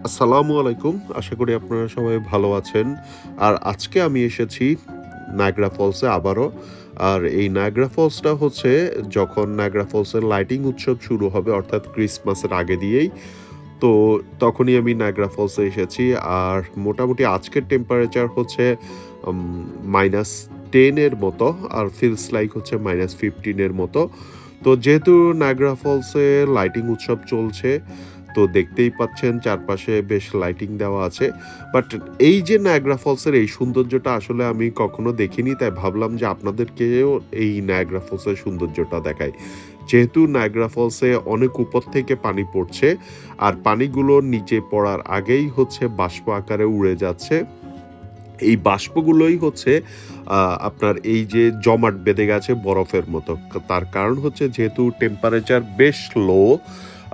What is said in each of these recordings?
আসসালামু আলাইকুম। আশা করি আপনারা সবাই ভালো আছেন। আর আজকে আমি এসেছি নায়াগ্রা ফলসে আবারও। আর এই নায়াগ্রা ফলসটা হচ্ছে যখন নায়াগ্রা ফলসের লাইটিং উৎসব শুরু হবে অর্থাৎ ক্রিসমাসের আগে দিয়েই। তো তখনই আমি নায়াগ্রা ফলসে এসেছি। আর মোটামুটি আজকের টেম্পারেচার হচ্ছে উম -10 এর মতো আর ফিলস লাইক হচ্ছে -15 এর মতো। তো যেহেতু নায়াগ্রা ফলসে লাইটিং উৎসব চলছে, তো দেখতেই পাচ্ছেন চারপাশে বেশ লাইটিং দেওয়া আছে। বাট এই যে নায়াগ্রা ফলসের এই সৌন্দর্যটা আসলে আমি কখনো দেখিনি, তাই ভাবলাম যে আপনাদেরকেও এই নায়াগ্রা ফলসের সৌন্দর্যটা দেখাই। যেহেতু নায়াগ্রা ফলসে অনেক উপর থেকে পানি পড়ছে, আর পানিগুলো নিচে পড়ার আগেই হচ্ছে বাষ্প আকারে উড়ে যাচ্ছে। এই বাষ্পগুলোই হচ্ছে আপনার এই যে জমাট বেঁধে গেছে বরফের মতো। তার কারণ হচ্ছে যেহেতু টেম্পারেচার বেশ লো,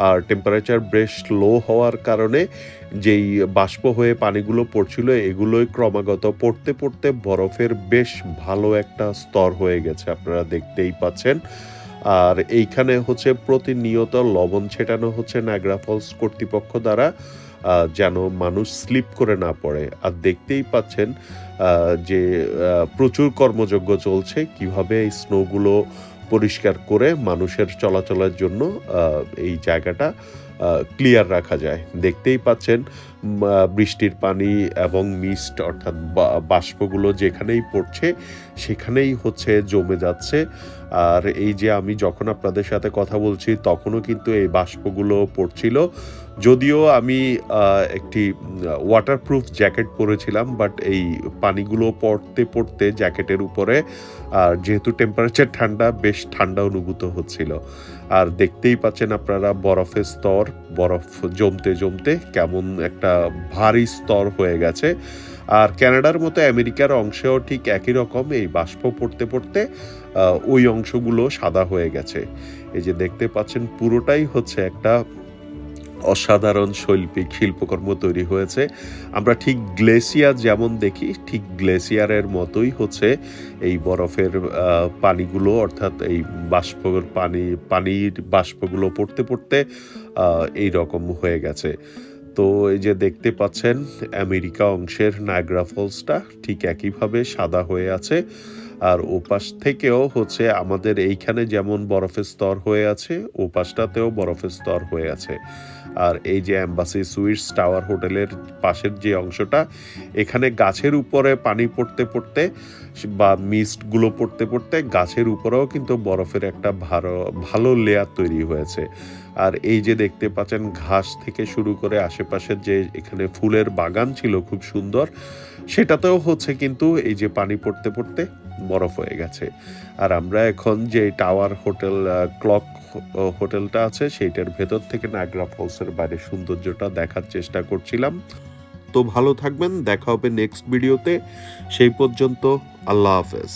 আর টেম্পারেচার বেশ লো হওয়ার কারণে যেই বাষ্প হয়ে পানিগুলো পড়ছিল এগুলোই ক্রমাগত পড়তে, পড়তে বরফের বেশ ভালো একটা স্তর হয়ে গেছে, আপনারা দেখতেই পাচ্ছেন। আর এইখানে হচ্ছে প্রতিনিয়ত লবণ ছেটানো হচ্ছে নায়াগ্রা ফলস কর্তৃপক্ষ দ্বারা, যেন মানুষ স্লিপ করে না পড়ে। আর দেখতেই পাচ্ছেন যে প্রচুর কর্মযজ্ঞ চলছে কিভাবে এই স্নোগুলো পরিষ্কার করে মানুষের চলাচলের জন্য এই জায়গাটা ক্লিয়ার রাখা যায়। দেখতেই পাচ্ছেন বৃষ্টির পানি এবং মিস্ট অর্থাৎ বাষ্পগুলো যেখানেই পড়ছে সেখানেই হচ্ছে জমে যাচ্ছে। আর এই যে আমি যখন আপনাদের সাথে কথা বলছি তখনও কিন্তু এই বাষ্পগুলো পড়ছিল। যদিও আমি একটি ওয়াটারপ্রুফ জ্যাকেট পরেছিলাম, বাট এই পানিগুলো পড়তে, পড়তে জ্যাকেটের উপরে আর যেহেতু টেম্পারেচার ঠান্ডা, বেশ ঠান্ডা অনুভূত হচ্ছিল। আর দেখতেই পাচ্ছেন আপনারা বরফের স্তর, বরফ জমতে, জমতে কেমন একটা ভারী স্তর হয়ে গেছে। আর কানাডার মতো আমেরিকার অংশেও ঠিক একই রকম এই বাষ্প পড়তে, পড়তে ওই অংশগুলো সাদা হয়ে গেছে। এই যে দেখতে পাচ্ছেন পুরোটাই হচ্ছে একটা অসাধারণ শৈল্পিক শিল্পকর্ম তৈরি হয়েছে। আমরা ঠিক গ্লেসিয়ার যেমন দেখি, ঠিক গ্লেসিয়ারের মতোই হচ্ছে এই বরফের পানিগুলো, অর্থাৎ এই পানির বাষ্পগুলো পড়তে, পড়তে এই রকম হয়ে গেছে। তো এই যে দেখতে পাচ্ছেন আমেরিকা অংশের নায়াগ্রা ফলসটা ঠিক একইভাবে সাদা হয়ে আছে। আর ওপাশ থেকেও হচ্ছে আমাদের এইখানে যেমন বরফের স্তর হয়ে আছে, ওপাশটাতেও বরফের স্তর হয়ে আছে। আর এই যে এম্বাসি সুইটস টাওয়ার হোটেলের পাশের যে অংশটা, এখানে গাছের উপরে পানি পড়তে, পড়তে বা মিস্টগুলো পড়তে, পড়তে গাছের উপরেও কিন্তু বরফের একটা ভালো লেয়ার তৈরি হয়েছে। আর এই যে দেখতে পাচ্ছেন ঘাস থেকে শুরু করে আশেপাশের যে এখানে ফুলের বাগান ছিল খুব সুন্দর, সেটাতেও হচ্ছে কিন্তু এই যে পানি পড়তে, পড়তে বরফ হয়ে গেছে। আর আমরা এখন যে টাওয়ার হোটেল ক্লক হোটেলটা আছে সেইটার ভেতর থেকে নায়াগ্রা ফলসের বাইরের সৌন্দর্যটা দেখার চেষ্টা করছিলাম। তো ভালো থাকবেন, দেখা হবে নেক্সট ভিডিওতে। সেই পর্যন্ত আল্লাহ হাফেজ।